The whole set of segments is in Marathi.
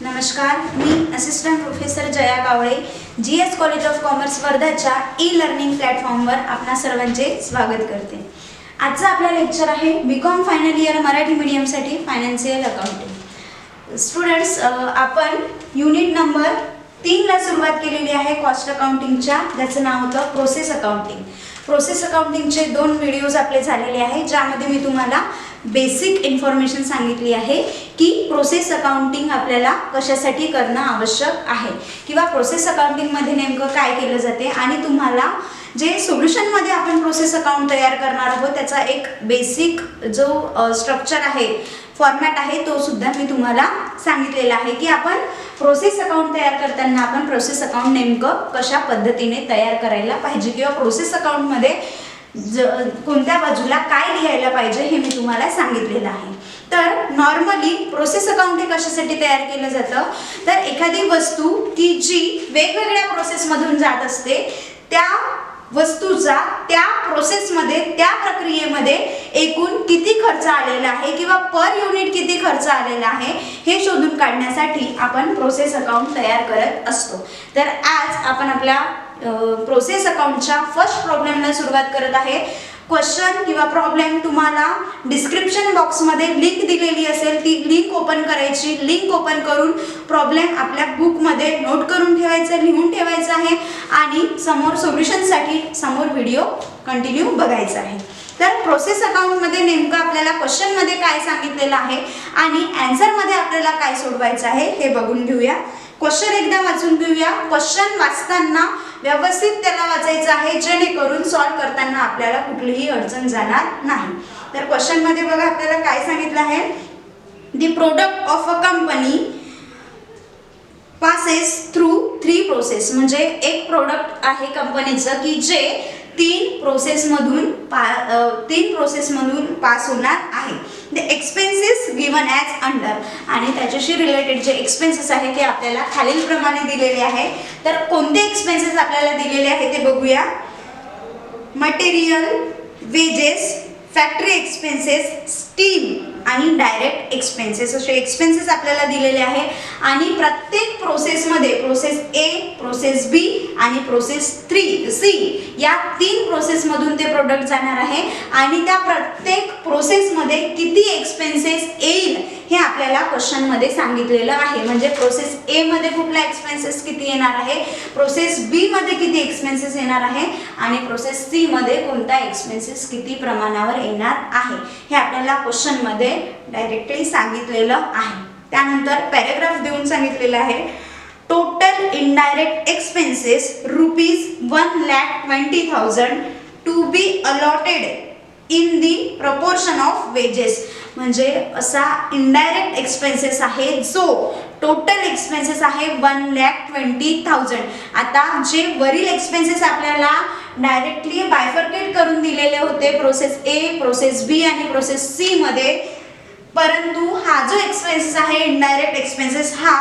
नमस्कार, मी assistant professor Jaya Kawale, GS college of commerce वर्धाच्या ई-लर्निंग प्लॅटफॉर्मवर आपणा सर्वांचे स्वागत करते। आजचा आपला लेक्चर आहे बीकॉम फायनल इयर मराठी मीडियमसाठी फायनान्शियल अकाउंटिंग। स्टुडंट्स, आपण युनिट नंबर 3 ला सुरुवात केलेली आहे कॉस्ट अकाउंटिंगच्या, ज्याचं नाव होतं प्रोसेस अकाउंटिंग। प्रोसेस अकाउंटिंगचे 2 व्हिडिओज आपले झालेले आहेत, ज्यामध्ये मी तुम्हाला बेसिक इन्फॉर्मेशन सांगितली आहे की प्रोसेस अकाउंटिंग आपल्याला कशासाठी करणं आवश्यक आहे किंवा प्रोसेस अकाउंटिंगमध्ये नेमकं काय केलं जाते, आणि तुम्हाला जे सोल्युशनमध्ये आपण प्रोसेस अकाउंट तयार करणार आहोत त्याचा एक बेसिक जो स्ट्रक्चर आहे, फॉर्मॅट आहे, तो सुद्धा मी तुम्हाला सांगितलेला आहे की आपण प्रोसेस अकाउंट तयार करताना आपण प्रोसेस अकाउंट नेमकं कशा पद्धतीने तयार करायला पाहिजे किंवा प्रोसेस अकाउंटमध्ये कोणत्या बाजूला काय लिहायला पाहिजे हे मी तुम्हाला सांगितलेलं आहे। तर नॉर्मली प्रोसेस अकाउंट हे कशासाठी तयार केलं जातं, तर एखादी वस्तू की जी वेगवेगळ्या प्रोसेसमधून जात असते, त्या वस्तूचा त्या प्रोसेसमध्ये, त्या प्रक्रियेमध्ये एकूण किती खर्च आलेला आहे किंवा पर युनिट किती खर्च आलेला आहे हे शोधून काढण्यासाठी आपण प्रोसेस अकाउंट तयार करत असतो। तर आज आपण आपल्या प्रोसेस अकाउंटच्या फर्स्ट प्रॉब्लेमला सुरुवात करत आहे। क्वेश्चन किंवा प्रॉब्लेम तुम्हाला डिस्क्रिप्शन बॉक्समध्ये लिंक दिलेली असेल, ती लिंक ओपन करायची, लिंक ओपन करून प्रॉब्लेम आपल्या बुकमध्ये नोट करून ठेवायचा, लिहून ठेवायचा आहे, आणि समोर सोल्युशनसाठी समोर व्हिडिओ कंटिन्यू बघायचा आहे। तर प्रोसेस अकाउंटमध्ये नेमकं आपल्याला क्वेश्चनमध्ये काय सांगितलेलं आहे आणि आन्सरमध्ये आपल्याला काय सोडवायचं आहे हे बघून घेऊया। क्वेश्चन एकदा वाचून घेऊया। क्वेश्चन वाचताना व्यवस्थित त्याला वाचायचं आहे, जेणेकरून सॉल्व करताना आपल्याला कुठलीही अडचण जाणार नाही। तर क्वेश्चन मध्ये बघा आपल्याला काय सांगितलं आहे, the product of a company passes through 3 process, म्हणजे एक प्रोडक्ट आहे कंपनीचं की जे 3 प्रोसेसमधून पास होणार आहे। The expenses given as under, आणि त्याच्याशी रिलेटेड जे एक्सपेन्सेस आहे ते आपल्याला खालील प्रमाणे दिलेले आहे। तर कोणते एक्सपेन्सेस आपल्याला दिलेले आहे ते बघूया। Material, wedges, factory expenses, steam आणि डायरेक्ट एक्सपेन्सेस असे एक्सपेन्सेस आपल्याला दिलेले आहे। आणि प्रत्येक प्रोसेसमध्ये प्रोसेस ए, प्रोसेस बी आणि प्रोसेस सी या 3 प्रोसेसमधून ते प्रोडक्ट जाणार आहे, आणि त्या प्रत्येक प्रोसेसमध्ये किती एक्सपेन्सेस येईल हे आपल्याला क्वेश्चनमध्ये सांगितलेलं आहे। म्हणजे प्रोसेस ए मध्ये कुठला एक्सपेन्सेस किती येणार आहे, प्रोसेस बी मध्ये किती एक्सपेन्सेस येणार आहे, आणि प्रोसेस सी मध्ये कोणता एक्सपेन्सेस किती प्रमाणावर येणार आहे हे आपल्याला क्वेश्चनमध्ये डायरेक्टली सांगितलेलं आहे। त्यानंतर पॅराग्राफ देऊन सांगितलेलं आहे, total indirect expenses ₹1,20,000 to be allotted in the proportion of wages. म्हणजे असा इनडायरेक्ट एक्सपेन्सेस आहे जो टोटल एक्सपेन्सेस आहे 1,20,000। आता जे वरील एक्सपेन्सेस आपल्याला डायरेक्टली बायफर्केट करून दिलेले होते प्रोसेस ए, प्रोसेस बी आणि प्रोसेस सी मध्ये, परंतु हा जो एक्सपेन्सेस आहे इनडायरेक्ट एक्सपेन्सेस हा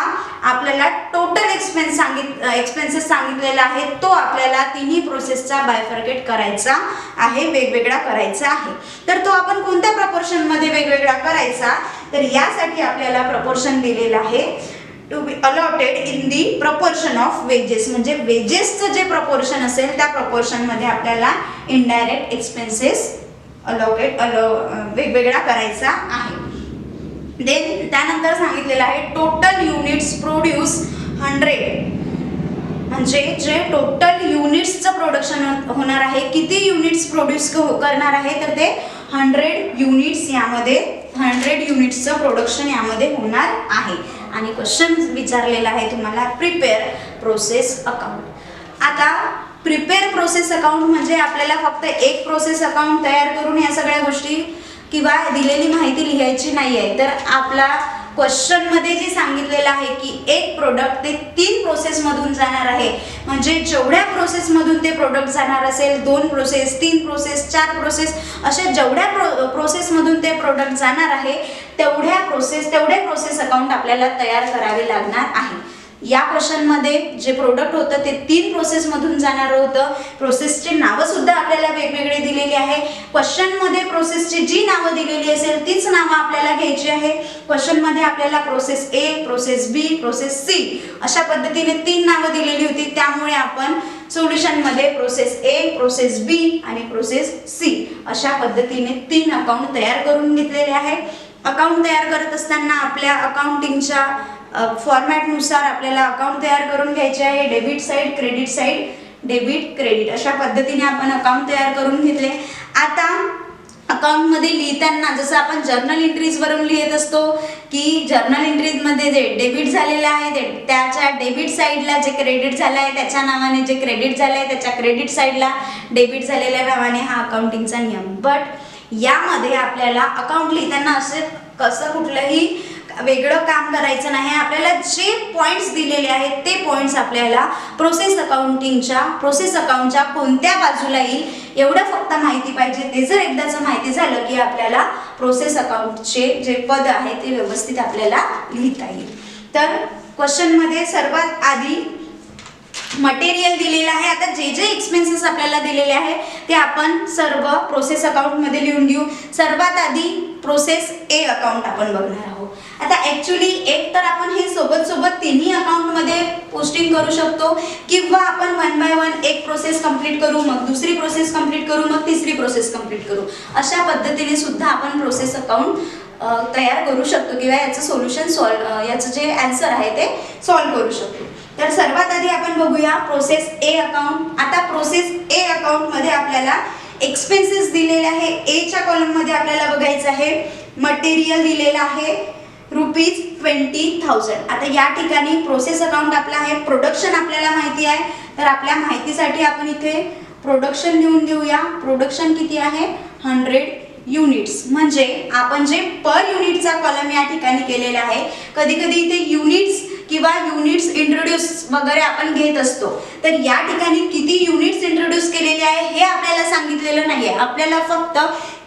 आपल्याला टोटल एक्सपेन्सेस सांगितलेला आहे, तो आपल्याला तिन्ही प्रोसेसचा बायफर्केट करायचा आहे, वेगवेगळा करायचा आहे। तर तो आपण कोणत्या प्रपोर्शन मध्ये वेगवेगळा करायचा, तर यासाठी आपल्याला प्रपोर्शन दिलेला आहे to be allotted in the proportion of wages, म्हणजे वेजेसचं जे प्रपोर्शन असेल त्या प्रपोर्शन मध्ये आपल्याला इनडायरेक्ट एक्सपेन्सेस वेगवेगळा करायचा आहे। देन त्यानंतर सांगितलेलं आहे टोटल युनिट्स प्रोड्यूस 100, म्हणजे जे टोटल युनिट्सचं प्रोडक्शन होणार आहे, किती युनिट्स प्रोड्यूस करणार आहे, तर ते 100 युनिट्सचं प्रोडक्शन यामध्ये होणार आहे। आणि क्वेश्चन विचारलेला आहे तुम्हाला, प्रिपेअर प्रोसेस अकाउंट। आता प्रिपेअर प्रोसेस अकाउंट म्हणजे आपल्याला फक्त एक प्रोसेस अकाउंट तयार करून या सगळ्या गोष्टी किंवा दिलेली माहिती लिहायची नाही आहे, तर आपला क्वेश्चन मध्ये जे सांगितलेलं आहे की एक प्रोडक्ट ते 3 प्रोसेसमधून जाणार आहे, म्हणजे जेवढ्या प्रोसेसमधून ते प्रोडक्ट जाणार असेल, 2 प्रोसेस, 3 प्रोसेस, 4 प्रोसेस, अशा जेवढ्या प्रोसेसमधून ते प्रोडक्ट जाणार आहे तेवढे प्रोसेस अकाउंट आपल्याला तयार करावे लागणार आहे। या क्वेश्चनमध्ये जे प्रोडक्ट होतं ते 3 प्रोसेसमधून जाणार होतं. प्रोसेसचे नावं सुद्धा आपल्याला वेगवेगळे दिलेली आहे. क्वेश्चनमध्ये प्रोसेसची जी नावं दिलेली असेल तीच नावं आपल्याला घ्यायची आहे. क्वेश्चनमध्ये आपल्याला process A, process B, process C अशा पद्धतीने 3 नावं दिलेली होती. त्यामुळे आपण सोल्युशनमध्ये प्रोसेस ए, प्रोसेस बी आणि प्रोसेस सी अशा पद्धतीने 3 अकाउंट तयार करून घेतलेले आहे. अकाउंट तयार करत असताना आपल्या अकाउंटिंगच्या फॉर्मॅटनुसार आपल्याला अकाउंट तयार करून घ्यायचे आहे. Debit side, credit side, debit credit अशा पद्धतीने आपण अकाउंट तयार करून घेतले. आता अकाउंटमध्ये लिहिताना जसं आपण जर्नल एंट्रीजवरून लिहित असतो की जर्नल एंट्रीजमध्ये जे डेबिट झालेलं आहे ते त्याच्या डेबिट साईडला जे क्रेडिट झालं आहे त्याच्या नावाने, जे क्रेडिट झालं आहे त्याच्या क्रेडिट साईडला डेबिट झालेल्या नावाने हा अकाउंटिंगचा नियम. बट यामध्ये आपल्याला अकाउंट लिहिताना असे कसं कुठलंही वेगळं काम करायचं नाही. आपल्याला जे पॉइंट्स दिलेले आहेत ते पॉइंट्स आपल्याला प्रोसेस अकाउंटच्या कोणत्या बाजूला येईल एवढं फक्त माहिती पाहिजे. ते जर एकदाचं माहिती झालं की आपल्याला प्रोसेस अकाउंटचे जे पद आहे ते व्यवस्थित आपल्याला लिहिता येईल. तर क्वेश्चनमध्ये सर्वात आधी मटेरियल दिलेलं आहे. आता जे जे एक्सपेन्सेस आपल्याला दिलेले आहे ते आपण सर्व प्रोसेस अकाउंटमध्ये लिहून घेऊ. सर्वात आधी प्रोसेस ए अकाउंट आपण बघणार आहोत. आता ॲक्च्युली एक तर आपण हे सोबत तिन्ही अकाउंटमध्ये पोस्टिंग करू शकतो किंवा आपण 1 बाय 1 एक प्रोसेस कंप्लीट करू, मग दुसरी प्रोसेस कंप्लीट करू, मग तिसरी प्रोसेस कंप्लीट करू. अशा पद्धतीने सुद्धा आपण प्रोसेस अकाउंट तयार करू शकतो किंवा याचं सोल्युशन याचं जे आन्सर आहे ते सॉल्व्ह करू शकतो. तर सर्वात आधी आपण बघूया प्रोसेस ए अकाउंट. आता प्रोसेस ए अकाउंटमध्ये आपल्याला एक्सपेन्सेस दिलेले आहे. एच्या कॉलममध्ये आपल्याला बघायचं आहे मटेरियल दिलेलं आहे ₹20,000. आता या ठिकाणी प्रोसेस अकाउंट आपला आहे. प्रोडक्शन आपल्याला माहिती आहे तर आपल्या माहितीसाठी आपण इथे प्रोडक्शन लिहून घेऊया. प्रोडक्शन किती आहे 100 युनिट्स. म्हणजे आपण जे पर युनिटचा कॉलम या ठिकाणी केलेला आहे. कधी कधी इथे युनिट्स किंवा युनिट्स इंट्रोड्यूस वगैरे आपण घेत असतो तर या ठिकाणी किती युनिट्स इंट्रोड्यूस केलेले आहे हे आपल्याला सांगितलेलं नाही आहे. आपल्याला फक्त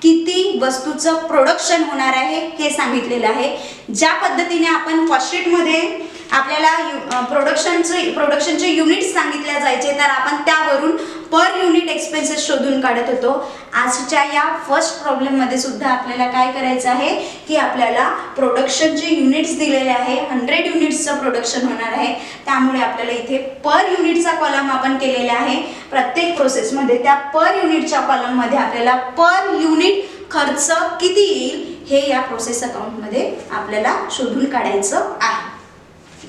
किती वस्तूचं प्रोडक्शन होणार आहे हे सांगितलेलं आहे. ज्या पद्धतीने आपण कॉस्ट शीटमध्ये आपल्याला प्रोडक्शनचे युनिट्स सांगितल्या जायचे तर आपण त्यावरून पर युनिट एक्सपेन्सेस शोधून काढत होतो. आजच्या या फर्स्ट प्रॉब्लेममध्ये सुद्धा आपल्याला काय करायचं आहे की आपल्याला प्रोडक्शनचे युनिट्स दिलेले आहे. 100 युनिट्सचं प्रोडक्शन होणार आहे. त्यामुळे आपल्याला इथे पर युनिटचा कॉलम आपण केलेला आहे. प्रत्येक प्रोसेसमध्ये त्या पर युनिटच्या कॉलममध्ये आपल्याला पर युनिट खर्च किती येईल हे या प्रोसेस अकाउंटमध्ये आपल्याला शोधून काढायचं आहे.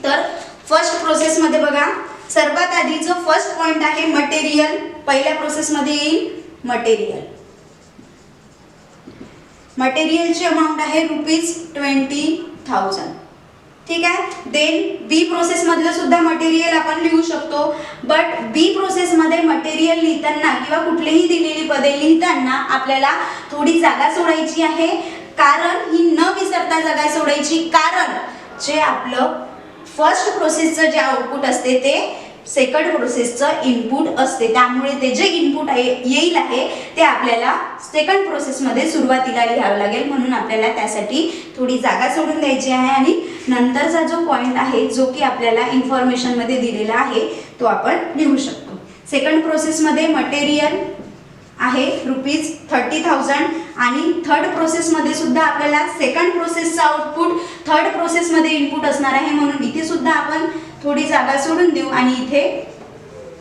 तर फर्स्ट प्रोसेसमध्ये बघा सर्वात आधी जो फर्स्ट पॉइंट आहे मटेरियल. पहिल्या प्रोसेसमध्ये येईल मटेरियल. मटेरियलची अमाऊंट आहे ₹20,000. ठीक आहे. देन बी प्रोसेस मधलं सुद्धा मटेरियल आपण लिहू शकतो. बट बी प्रोसेसमध्ये मटेरियल लिहिताना किंवा कुठलीही दिलेली पदे लिहिताना आपल्याला थोडी जागा सोडायची आहे. कारण ही न विसरता जागा सोडायची. कारण जे आपलं फर्स्ट प्रोसेसचं जे आउटपुट असते ते सेकंड प्रोसेसचं इनपुट असते. त्यामुळे ते जे इनपुट येईल आहे ते आपल्याला सेकंड प्रोसेसमध्ये सुरुवातीला लिहावं लागेल. म्हणून आपल्याला त्यासाठी थोडी जागा सोडून द्यायची आहे आणि नंतरचा जो पॉइंट आहे जो की आपल्याला इन्फॉर्मेशनमध्ये दिलेला आहे तो आपण लिहू शकतो. सेकंड प्रोसेसमध्ये मटेरियल आहे ₹30,000 आणि थर्ड प्रोसेसमध्ये सुद्धा आपल्याला सेकंड प्रोसेसचा आउटपुट थर्ड प्रोसेसमध्ये इनपुट असणार आहे. म्हणून इथे सुद्धा आपण थोडी जागा सोडून देऊ आणि इथे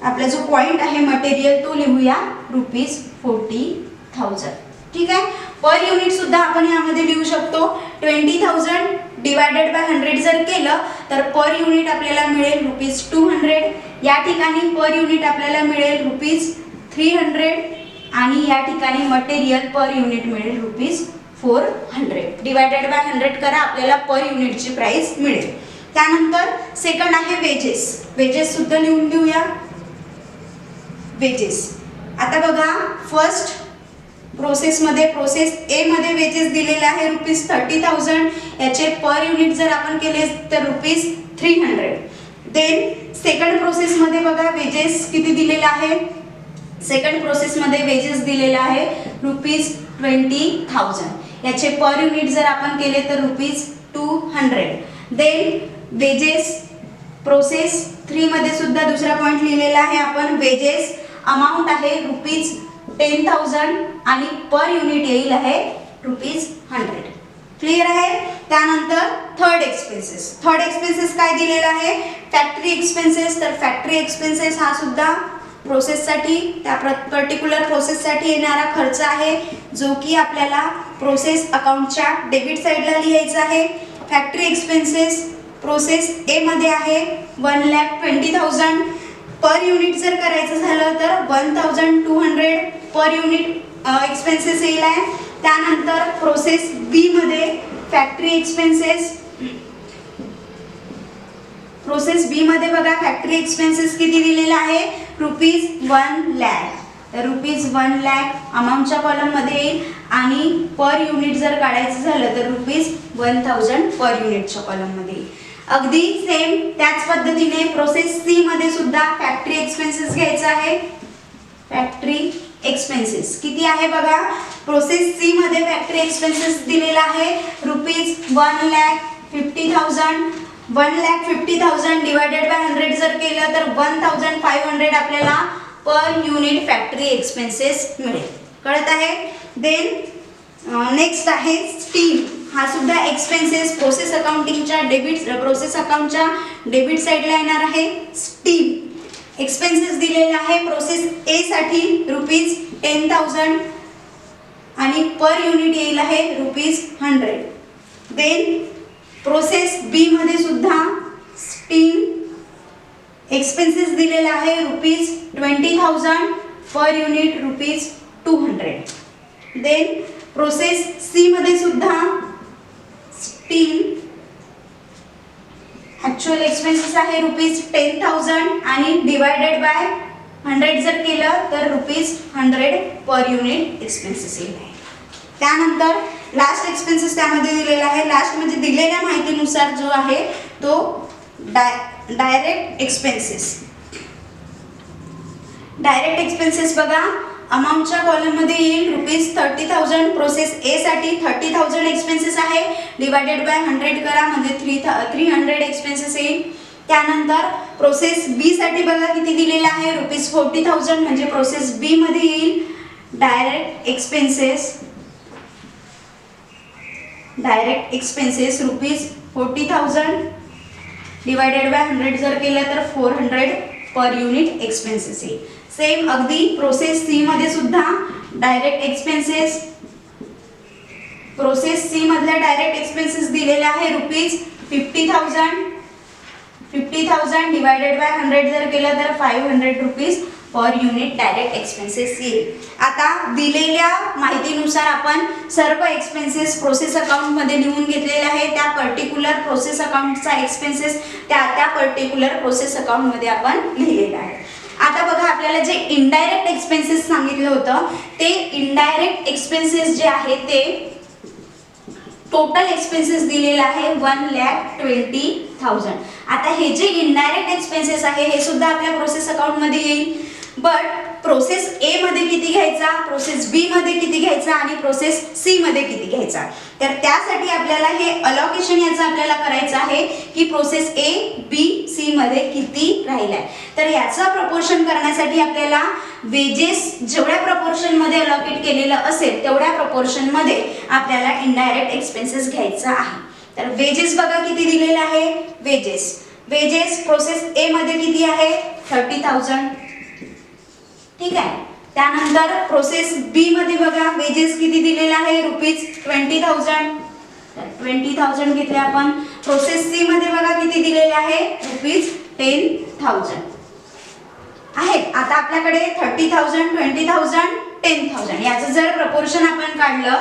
आपला जो पॉइंट आहे मटेरियल तो लिहूया ₹40,000. ठीक आहे. पर युनिट सुद्धा आपण यामध्ये लिहू शकतो. 20,000 डिवायडेड बाय 100 जर केलं तर पर युनिट आपल्याला मिळेल ₹200. या ठिकाणी पर युनिट आपल्याला मिळेल ₹300 आणि या ठिकाणी मटेरियल पर युनिट मिळेल ₹400. डिवायडेड बाय 100 करा आपल्याला पर युनिटची प्राइस मिळेल. त्यानंतर सेकंड आहे वेजेस. वेजेस सुद्धा लिहून घेऊया. वेजेस आता बघा फर्स्ट प्रोसेसमध्ये प्रोसेस ए मध्ये वेजेस दिलेले आहे ₹30,000. याचे पर युनिट जर आपण केले तर ₹300. देन सेकंड प्रोसेसमध्ये बघा वेजेस किती दिलेला आहे. सेकंड प्रोसेसमध्ये वेजेस दिलेला आहे ₹20,000. याचे पर युनिट जर आपण केले तर ₹200. देन वेजेस प्रोसेस 3 मध्ये सुद्धा दुसरा पॉइंट लिहिलेला आहे आपण, वेजेस अमाउंट आहे ₹10,000 आणि पर युनिट येईल आहे ₹100. क्लियर आहे. त्यानंतर थर्ड एक्सपेन्सेस काय दिलेला आहे, फॅक्टरी एक्सपेन्सेस. तर फॅक्टरी एक्सपेन्सेस हा सुद्धा प्रोसेससाठी, त्या पर्टिक्युलर प्रोसेससाठी येणारा खर्च आहे, जो की आपल्याला प्रोसेस अकाउंटच्या डेबिट साईडला लिहायचा आहे. फॅक्टरी एक्सपेन्सेस प्रोसेस ए मध्ये आहे 1,20,000. पर युनिट जर करायचं झालं तर 1,200 पर युनिट एक्सपेन्सेस येईल आहे. त्यानंतर प्रोसेस बी मध्ये फॅक्टरी एक्सपेन्सेस, प्रोसेस बी मध्ये बघा फॅक्टरी एक्सपेन्सेस किती दिलेला आहे, ₹1,00,000. तर ₹1,00,000 अमाऊंटच्या कॉलम मध्ये येईल आणि पर युनिट जर काढायचं झालं तर ₹1,000 पर युनिटच्या कॉलम मध्ये येईल. अगदी सेम त्याच पद्धतीने प्रोसेस सी मध्ये सुद्धा फॅक्टरी एक्सपेन्सेस घ्यायचा आहे. फॅक्टरी एक्सपेन्सेस किती आहे बघा, प्रोसेस सी मध्ये फॅक्टरी एक्सपेन्सेस दिलेला आहे ₹1,50,000. 1,50,000 डिवायडेड बाय 100 जर केलं तर 1,500 आपल्याला पर युनिट फॅक्टरी एक्सपेन्सेस मिळेल. कळत आहे. देन नेक्स्ट आहे स्टीम. हा सुद्धा एक्सपेन्सेस प्रोसेस अकाउंटिंगच्या प्रोसेस अकाउंटच्या डेबिट साईडला येणार आहे. स्टीम एक्सपेन्सेस दिलेला आहे प्रोसेस ए साठी ₹10,000 आणि पर युनिट येईल आहे ₹100. देन प्रोसेस बी मध्ये सुद्धा स्टीम एक्सपेन्सेस दिलेला आहे ₹20,000 per unit ₹200. Then process C मध्ये सुद्धा स्टीम ऍक्च्युअल एक्सपेन्सेस आहे ₹10,000 आणि डिवायडेड बाय 100 जर केलं तर ₹100 पर युनिट एक्सपेन्सेस येईल आहे. त्यानंतर लास्ट एक्सपेन्सेस त्यामध्ये दिलेला आहे. लास्ट म्हणजे दिलेल्या माहितीनुसार जो आहे तो डायरेक्ट एक्सपेन्सेस. डायरेक्ट एक्सपेन्सेस बघा अमाऊंटच्या कॉलम मध्ये येईल ₹30,000. प्रोसेस ए साठी 30,000 एक्सपेन्सेस आहे, डिवायडेड बाय 100 करा म्हणजे 300 एक्सपेन्सेस येईल. त्यानंतर प्रोसेस बी साठी बघा किती दिलेला आहे ₹40,000 म्हणजे प्रोसेस बी मध्ये येईल डायरेक्ट एक्सपेन्सेस ₹40,000 डिवायडेड बाय 100 जर केलं तर 400 पर युनिट एक्सपेन्सेस येईल. सेम अगदी प्रोसेस सी मध्ये सुद्धा डायरेक्ट एक्सपेन्सेस, प्रोसेस सी मधल्या डायरेक्ट एक्सपेन्सेस दिलेले आहे ₹50,000 डिवायडेड बाय 100 जर केलं तर ₹500 पर युनिट डायरेक्ट एक्सपेन्सेस येईल. आता दिलेल्या माहितीनुसार आपण सर्व एक्सपेन्सेस प्रोसेस अकाउंट मध्ये लिहून घेतलेले आहे. त्या पर्टिक्युलर प्रोसेस अकाउंटचा एक्सपेन्सेस त्या पर्टिक्युलर प्रोसेस अकाउंट मध्ये आपण लिहिलेला आहे. आता बघा आपल्याला जे इनडायरेक्ट एक्सपेन्सेस सांगितलं होतं ते इनडायरेक्ट एक्सपेन्सेस जे आहे ते टोटल एक्सपेन्सेस दिलेला आहे 1,20,000. आता हे जे इनडायरेक्ट एक्सपेन्सेस आहे हे सुद्धा आपल्या प्रोसेस अकाउंट मध्ये येईल. बट प्रोसेस ए मध्ये किती घ्यायचा, प्रोसेस बी मध्ये किती घ्यायचा आणि प्रोसेस सी मध्ये किती घ्यायचा, तर त्यासाठी आपल्याला हे अलोकेशन याचं आपल्याला करायचं आहे की प्रोसेस ए बी सी मध्ये किती राहिलाय. तर याचं प्रपोर्शन करण्यासाठी आपल्याला वेजेस जेवढ्या प्रपोर्शन मध्ये अलोकेट केलेलं असेल तेवढ्या प्रपोर्शन मध्ये आपल्याला इनडायरेक्ट एक्सपेन्सेस घ्यायचा आहे. तर वेजेस बघा किती दिलेलं आहे, वेजेस प्रोसेस ए मध्ये किती आहे 30,000. ठीक आहे. त्यानंतर प्रोसेस बी मध्ये बघा वेजेस किती दिलेला आहे ₹20,000. 20,000 घेतले आपण. प्रोसेस सी मध्ये बघा किती दिलेले आहे ₹10,000 आहेत. आता आपल्याकडे 30,000 20,000 10,000 याचं जर प्रपोर्शन आपण काढलं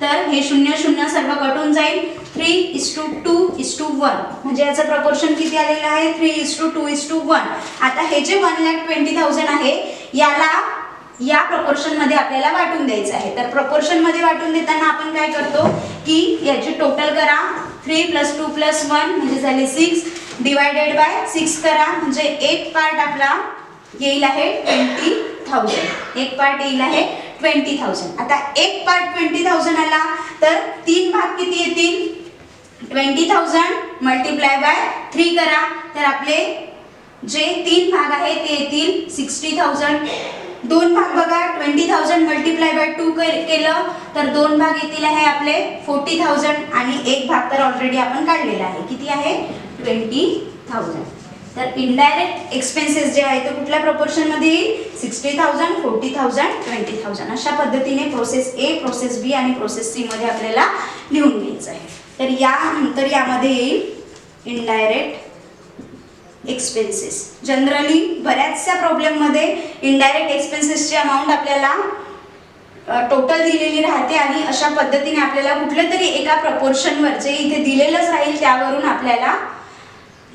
तर हे 0 सर्व कटून जाईल. 3:2:1 म्हणजे याचं प्रपोर्शन किती आलेलं आहे 3:2:1. आता हे जे 1,20,000 आहे याला या प्रपोर्शन मध्ये आपल्याला वाटून द्यायचं आहे. तर प्रपोर्शन मध्ये वाटून देताना आपण काय करतो की याची टोटल करा 3 + 2 + 1 म्हणजे झाले 6 डिवायडेड बाय 6 करा म्हणजे एक पार्ट आपला येईल आहे 20,000. एक पार्ट येईल आहे 20,000. आता एक पार्ट 20,000 आला तर 3 भाग किती येतील 20,000 मल्टिप्लाय बाय 3 करा, तर आपले जे 3 भाग आहे ते येतील 60,000. 2 भाग बघा, 20,000 मल्टिप्लाय बाय 2 केलं तर 2 भाग येतील आहे आपले 40,000 आणि एक भाग तर ऑलरेडी आपण काढलेला आहे. किती आहे? 20,000. तर इनडायरेक्ट एक्सपेन्सेस जे आहे ते कुठल्या प्रोपोर्शन मध्ये येईल? 60,000, 40,000, 20,000. अशा पद्धतीने प्रोसेस ए, प्रोसेस बी आणि प्रोसेस सी मध्ये आपल्याला लिहून घ्यायचं आहे. तर यानंतर यामध्ये येईल इनडायरेक्ट एक्सपेन्सेस. जनरली बऱ्याचशा प्रॉब्लेममध्ये इनडायरेक्ट एक्सपेन्सेसची अमाऊंट आपल्याला टोटल दिलेली राहते आणि अशा पद्धतीने आपल्याला कुठल्या तरी एका प्रपोर्शनवर जे इथे दिलेलंच राहील त्यावरून आपल्याला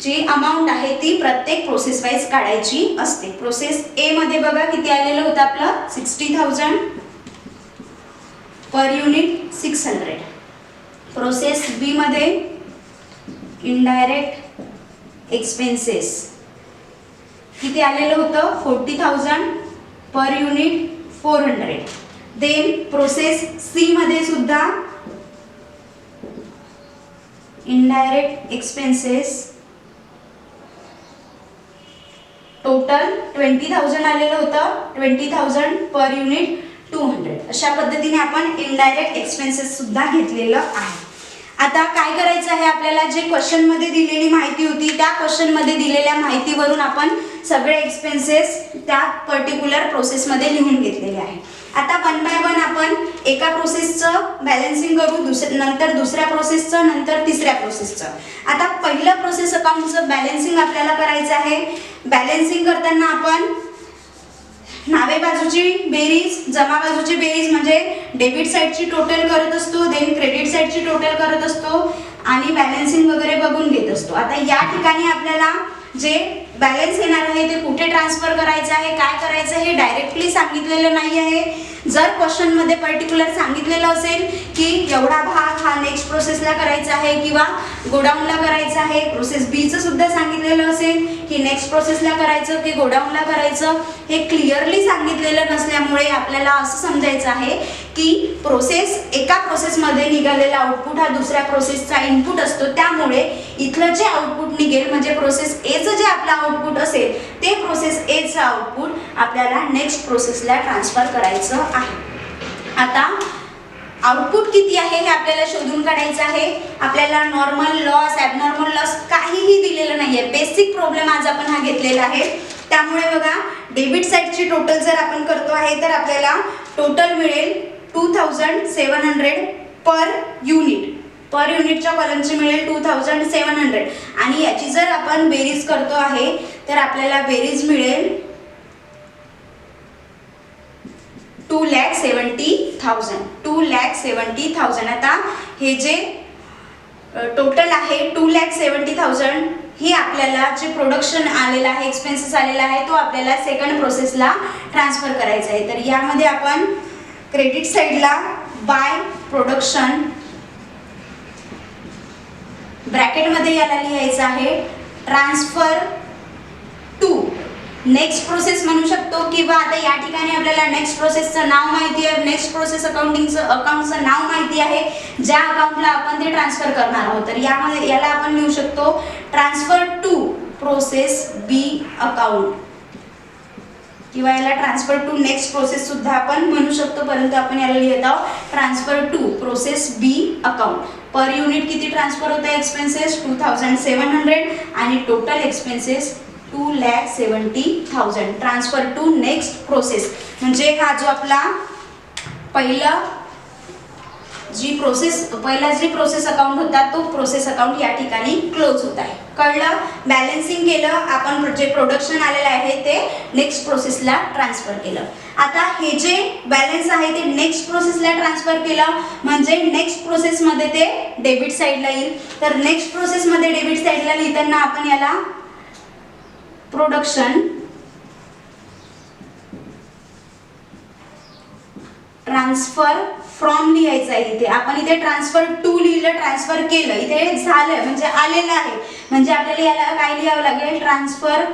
जी अमाऊंट आहे ती प्रत्येक प्रोसेस वाईज काढायची असते. प्रोसेस ए मध्ये बघा किती आलेलं होतं आपलं? 60,000 पर युनिट 600. प्रोसेस बी मध्ये इनडायरेक्ट एक्सपेन्सेस किती आलेलं होतं? 40,000 per unit 400. Then process C मध्ये सुद्धा इनडायरेक्ट एक्सपेन्सेस टोटल 20,000 आलेलं होतं. 20,000 पर युनिट 200. अशा पद्धतीने आपण इनडायरेक्ट एक्सपेन्सेस सुद्धा घेतलेलं आहे. आता काय करायचं आहे आपल्याला? जे क्वेश्चन मध्ये दिलेली माहिती होती त्या क्वेश्चन मध्ये दिलेल्या माहितीवरून आपण सगळे एक्सपेन्सेस त्या पर्टिक्युलर प्रोसेस मध्ये लिहून घेतलेले आहे. आता वन बाय वन आपण एका प्रोसेसचं बॅलन्सिंग करू, नंतर दुसऱ्या प्रोसेसचं, नंतर तिसऱ्या प्रोसेसचं. आता पहिलं प्रोसेस अकाउंटचं बॅलन्सिंग आपल्याला करायचं आहे. बॅलन्सिंग करताना आपण नावे बाजूची बेरीज, जमा बाजूची बेरीज म्हणजे डेबिट साईडची टोटल करत असतो, देन क्रेडिट साईडची टोटल करत असतो आणि बॅलन्सिंग वगैरे बघून घेत असतो. आता या ठिकाणी आपल्याला जे बॅलन्स येणार आहे ते कुठे ट्रान्सफर करायचं आहे, काय करायचं हे डायरेक्टली सांगितलेलं नाही आहे. जर क्वेश्चन मध्ये पर्टिक्युलर सांगितलेलं असेल की एवढा भाग हा नेक्स्ट प्रोसेसला करायचा आहे किंवा गोडाऊनला करायचा आहे, प्रोसेस बी चं सुद्धा सांगितलेलं असेल की नेक्स्ट प्रोसेसला करायचं की गोडाऊनला करायचं, हे क्लिअरली सांगितलेलं नसल्यामुळे आपल्याला असं समजायचं आहे की एका प्रोसेसमध्ये निघालेला आउटपुट हा दुसऱ्या प्रोसेसचा इनपुट असतो. त्यामुळे इथलं जे आउटपुट निघेल म्हणजे प्रोसेस ए चं जे आपलं आउटपुट असेल ते प्रोसेस ए चं आउटपुट आपल्याला नेक्स्ट प्रोसेसला ट्रान्सफर करायचं आहे. आता आउटपुट किती आहे हे आपल्याला शोधून काढायचं आहे. आपल्याला नॉर्मल लॉस, ॲबनॉर्मल लॉस काहीही दिलेलं नाहीये. बेसिक प्रॉब्लेम आज आपण हा घेतलेला आहे. त्यामुळे बघा डेबिट साईडची टोटल जर आपण करतो आहे तर आपल्याला टोटल मिळेल 2,700 पर युनिट. पर युनिटच्या कॉलमची मिळेल 2,700 आणि याची जर आपण बेरीज करतो आहे तर आपल्याला बेरीज मिळेल 2,70,000. 2,70,000. आता हे जे टोटल आहे 2,70,000 हे आपल्याला जे प्रोडक्शन आलेलं आहे, एक्सपेन्सेस आलेला आहे तो आपल्याला सेकंड प्रोसेसला ट्रान्सफर करायचा आहे. तर यामध्ये आपण क्रेडिट साईडला बाय प्रोडक्शन ब्रॅकेटमध्ये याला लिहायचं आहे ट्रान्सफर टू नेक्स्ट प्रोसेस म्हणू शकतो किंवा आता या ठिकाणी आपल्याला नेक्स्ट प्रोसेसचं नाव माहिती आहे, नेक्स्ट प्रोसेस अकाउंटचं नाव माहिती आहे ज्या अकाउंटला आपण ते ट्रान्सफर करणार आहोत. तर यामध्ये याला आपण लिहू शकतो transfer to process B account किंवा याला ट्रान्सफर टू नेक्स्ट प्रोसेस सुद्धा आपण म्हणू शकतो, परंतु आपण याला लिहित आहोत transfer to process B account. Per unit किती ट्रान्सफर होत आहे एक्सपेन्सेस? 2,700 आणि total expenses 2,70,000. Transfer to next process म्हणजे हा जो आपला पहिला जी प्रोसेस अकाउंट होता तो प्रोसेस अकाउंट या ठिकाणी क्लोज होत आहे. कळलं? बॅलन्सिंग केलं आपण, जे प्रोडक्शन आलेलं आहे ते नेक्स्ट प्रोसेसला ट्रान्सफर केलं. आता हे जे बॅलन्स आहे ते नेक्स्ट प्रोसेसला ट्रान्सफर केलं म्हणजे नेक्स्ट प्रोसेसमध्ये ते डेबिट साईडला येईल. तर नेक्स्ट प्रोसेसमध्ये डेबिट साईडला लिहिताना आपण याला प्रोडक्शन ट्रान्सफर फ्रॉम लिहायचं आहे. इथे आपण इथे ट्रान्सफर टू लिहिलं, ट्रान्सफर केलं, इथे झालं म्हणजे आलेलं आहे. म्हणजे आपल्याला याला काय लिहावं लागेल? Transfer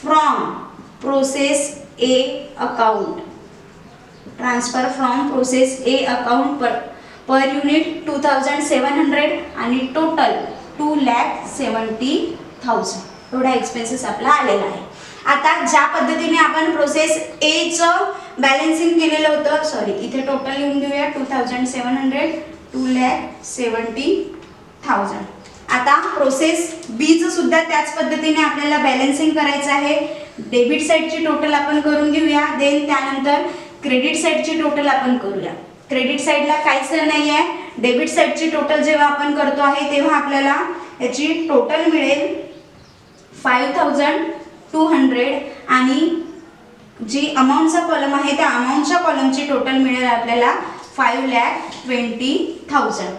from process A account. Transfer from process A account per unit 2700 आणि टोटल 2,70,000 एवढा एक्सपेन्सेस आपला आलेला आहे. आता ज्या पद्धतीने आपण प्रोसेस ए चं बॅलन्सिंग केलेलं होतं, सॉरी इथे टोटल लिहून घेऊया 2700 2,70,000. आता प्रोसेस बी चं सुद्धा त्याच पद्धतीने आपल्याला बॅलन्सिंग करायचं आहे. डेबिट साईडची टोटल आपण करून घेऊया, देन त्यानंतर क्रेडिट साईडची टोटल आपण करूया. क्रेडिट साईडला काहीच नाही आहे. डेबिट साईडची टोटल जेव्हा आपण करतो आहे तेव्हा आपल्याला याची टोटल मिळेल 5,200 आणि जी अमाऊंटचा कॉलम आहे त्या अमाऊंटच्या कॉलमची टोटल मिळेल आपल्याला 5,20,000.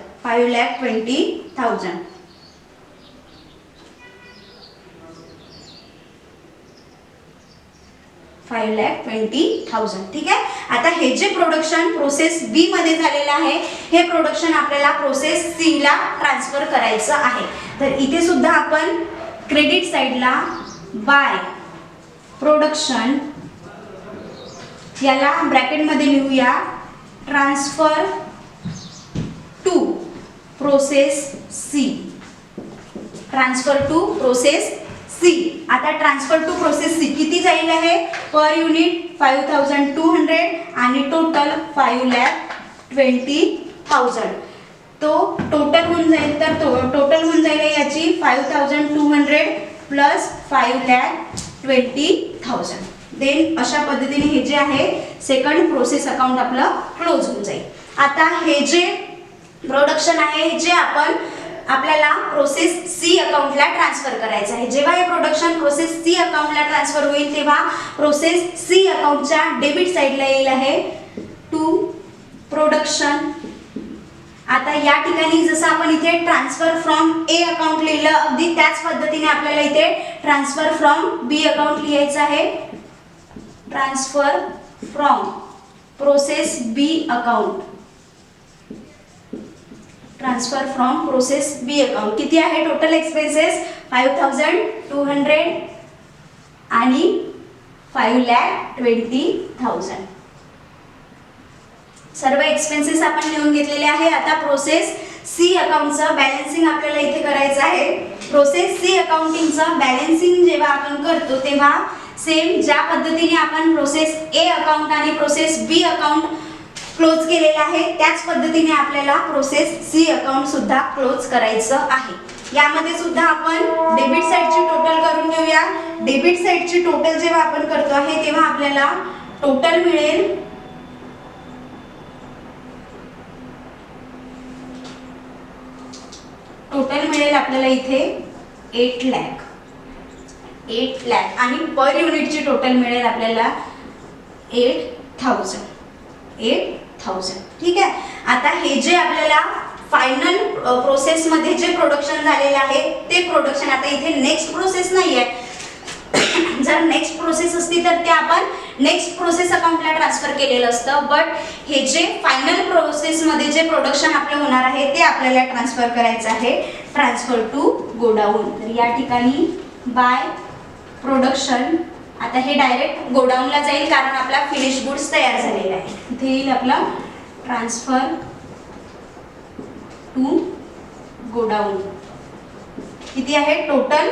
5,20,000. ठीक आहे. आता हे जे प्रोडक्शन प्रोसेस बी मध्ये झालेलं आहे हे प्रोडक्शन आपल्याला प्रोसेस सी ला ट्रान्सफर करायचं आहे. तर इथे सुद्धा आपण क्रेडिट साइडला बाय प्रोडक्शन याला ब्रॅकेट मध्ये लिहूया transfer to process C. Transfer to process C. आता ट्रान्सफर टू प्रोसेस सी किती जाईल आहे पर युनिट 5,200 आणि टोटल 5,20,000. तो टोटल होऊन जाईल, तर टोटल होऊन जाईल याची 5,200 प्लस 5,20,000. देन अशा पद्धतीने हे जे आहे सेकंड प्रोसेस अकाउंट आपलं क्लोज होऊन जाईल. आता हे जे प्रोडक्शन आहे जे आपल्याला प्रोसेस सी अकाउंटला ट्रान्सफर करायचं आहे. जेव्हा हे प्रोडक्शन प्रोसेस सी अकाउंटला ट्रान्सफर होईल तेव्हा प्रोसेस सी अकाउंटच्या डेबिट साइडला येईल आहे टू प्रोडक्शन. आता या ठिकाणी जसं आपण इथे ट्रान्सफर फ्रॉम ए अकाउंट लिहिलं अगदी त्याच पद्धतीने आपल्याला इथे ट्रान्सफर फ्रॉम बी अकाउंट लिहायचं आहे. Transfer from process B account. Transfer from process B account किती आहे टोटल एक्सपेन्सेस 5,200 आणि 5,20,000. सर्व एक्सपेन्सेस आपण लिहून घेतलेले आहे. आता प्रोसेस सी अकाउंटचं बॅलन्सिंग आपल्याला इथे करायचं आहे. प्रोसेस सी अकाउंटिंगचं बॅलन्सिंग जेव्हा आपण करतो तेव्हा सेम ज्या पद्धतीने आपण प्रोसेस ए अकाउंट आणि प्रोसेस बी अकाउंट क्लोज केलेला आहे त्याच पद्धतीने आपल्याला प्रोसेस सी अकाउंट सुद्धा क्लोज करायचं आहे. यामध्ये सुद्धा आपण डेबिट साइडची टोटल करून घेऊया. डेबिट साइडची टोटल जेव्हा आपण करतो आहे तेव्हा आपल्याला टोटल मिळेल आपल्याला इथे 8 लाख आणि पर युनिटची टोटल मिळेल आपल्याला 8,000. ठीक आहे. आता हे जे आपल्याला फायनल प्रोसेस मध्ये जे प्रोडक्शन झालेलं आहे ते प्रोडक्शन आता इथे नेक्स्ट प्रोसेस नाहीये. जर नेक्स्ट प्रोसेस असती तर ते आपण नेक्स्ट प्रोसेस अकाउंटला ट्रान्सफर केलेलं असतं. बट हे जे फायनल प्रोसेस मध्ये जे प्रोडक्शन आपलं होणार आहे ते आपल्याला ट्रान्सफर करायचं आहे. Transfer to godown. तर या ठिकाणी बाय प्रोडक्शन आता हे डायरेक्ट गोडाऊनला जाईल कारण आपला फिनिश गुड्स तयार झालेला आहे. इथे येईल आपला ट्रान्सफर टू गोडाऊन. किती आहे टोटल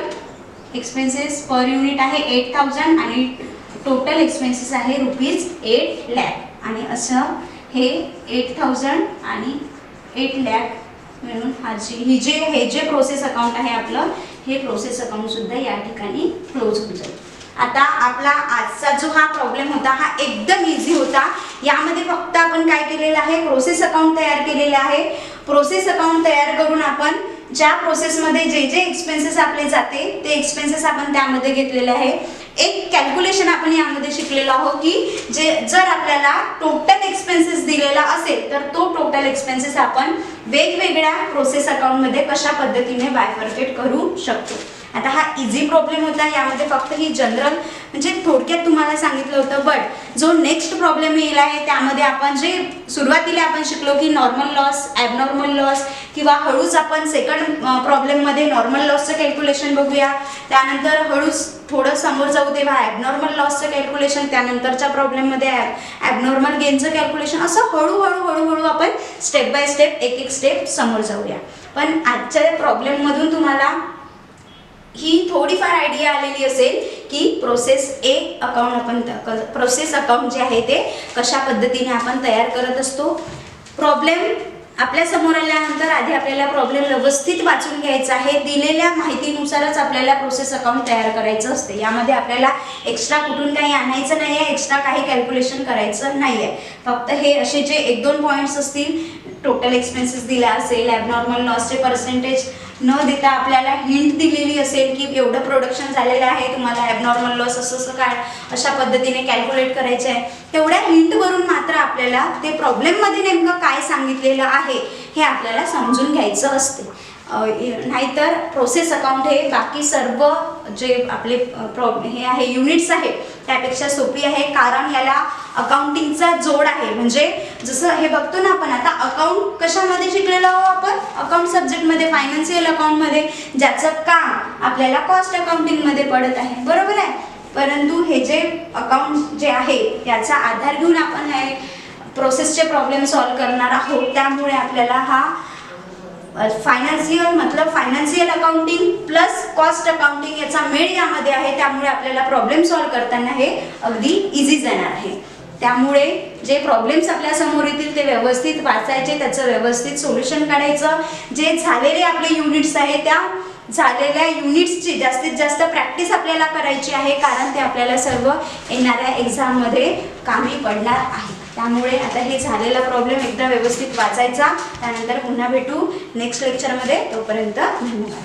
एक्सपेन्सेस पर युनिट आहे 8,000 आणि टोटल एक्सपेन्सेस आहे ₹8 लाख आणि असं हे 8,000 आणि 8 लाख मिळून हे जे प्रोसेस अकाउंट आहे आपलं हे प्रोसेस अकाउंट सुद्धा या ठिकाणी क्लोज होऊन जाईल. आता आपला आजचा जो हा प्रॉब्लेम होता हा एकदम इझी होता. यामध्ये फक्त आपण काय केलेलं आहे प्रोसेस अकाउंट तयार केलेलं आहे. प्रोसेस अकाउंट तयार करून आपण ज्या प्रोसेसमध्ये जे जे एक्सपेन्सेस आपले जाते ते एक्सपेन्सेस आपण त्यामध्ये घेतलेले आहे. एक कॅल्क्युलेशन आपण यामध्ये शिकलेलो आहोत की जर आपल्याला टोटल एक्सपेन्सेस दिलेला असेल तर तो टोटल एक्सपेन्सेस आपण वेगवेगळ्या प्रोसेस अकाउंटमध्ये कशा पद्धतीने बायफर्केट करू शकतो. आता हा इझी प्रॉब्लेम होता. यामध्ये फक्त ही जनरल म्हणजे थोडक्यात तुम्हाला सांगितलं होतं. बट जो नेक्स्ट प्रॉब्लेम येईल आहे त्यामध्ये आपण जे सुरुवातीला आपण शिकलो की नॉर्मल लॉस, ॲबनॉर्मल लॉस, किंवा हळूच आपण सेकंड प्रॉब्लेममध्ये नॉर्मल लॉसचं कॅल्क्युलेशन बघूया, त्यानंतर हळूच थोडं समोर जाऊ तेव्हा ॲबनॉर्मल लॉसचं कॅल्क्युलेशन, त्यानंतरच्या प्रॉब्लेममध्ये ॲबनॉर्मल गेनचं कॅल्क्युलेशन, असं हळूहळू आपण स्टेप बाय स्टेप एक स्टेप समोर जाऊया. पण आजच्या प्रॉब्लेममधून तुम्हाला ही थोडीफार आयडिया आलेली असेल की प्रोसेस अकाउंट जे आहे ते कशा पद्धतीने आपण तयार करत असतो. प्रॉब्लेम आपल्या समोर आल्यानंतर आधी आपल्याला प्रॉब्लेम व्यवस्थित वाचून घ्यायचा आहे. दिलेल्या माहितीनुसारच आपल्याला प्रोसेस अकाउंट तयार करायचं असते. यामध्ये आपल्याला एक्स्ट्रा कुठून काही आणायचं नाही आहे, एक्स्ट्रा काही कॅल्क्युलेशन करायचं नाही आहे. फक्त हे असे जे 1-2 पॉईंट्स असतील, टोटल एक्सपेन्सेस दिला असेल, ॲबनॉर्मल लॉसचे पर्सेंटेज न देता आपल्याला हिंट दिलेली असेल की एवढं प्रोडक्शन झालेलं आहे, तुम्हाला ॲबनॉर्मल लॉस असं काय अशा पद्धतीने कॅल्क्युलेट करायचं आहे, तेवढ्या हिंटवरून मात्र आपल्याला ते प्रॉब्लेममध्ये नेमकं काय सांगितलेलं आहे हे आपल्याला समजून घ्यायचं असते. नाहीतर प्रोसेस अकाउंट हे बाकी सर्व जे आपले हे आहे युनिट्स आहे त्यापेक्षा सोपी आहे, कारण याला अकाउंटिंगचा जोड आहे. म्हणजे जसं हे बघतो ना आपण आता, अकाउंट कशामध्ये शिकलेलो आहोत आपण, अकाउंट सब्जेक्टमध्ये, फायनान्शियल अकाउंटमध्ये, ज्याचं काम आपल्याला कॉस्ट अकाउंटिंगमध्ये पडत आहे, बरोबर आहे. परंतु हे जे अकाउंट जे आहे याचा आधार घेऊन आपण हे प्रोसेसचे प्रॉब्लेम सॉल्व करणार आहोत. त्यामुळे आपल्याला हा financial accounting plus cost accounting याचा मेळ यामध्ये आहे. त्यामुळे आपल्याला प्रॉब्लेम सॉल्व करताना हे अगदी इझी जाणार आहे. त्यामुळे जे प्रॉब्लेम्स आपल्या समोर येतील ते व्यवस्थित वाचायचे, त्याचं व्यवस्थित सोल्युशन काढायचं. जे झालेले आपले युनिट्स आहे त्या झालेल्या युनिट्सची जास्तीत जास्त प्रॅक्टिस आपल्याला करायची आहे, कारण ते आपल्याला सर्व येणाऱ्या एक्झाममध्ये कामी पडणार आहे. त्यामुळे आता हे झालेला प्रॉब्लेम एकदा व्यवस्थित वाचायचा. त्यानंतर पुन्हा भेटू नेक्स्ट लेक्चरमध्ये. तोपर्यंत धन्यवाद.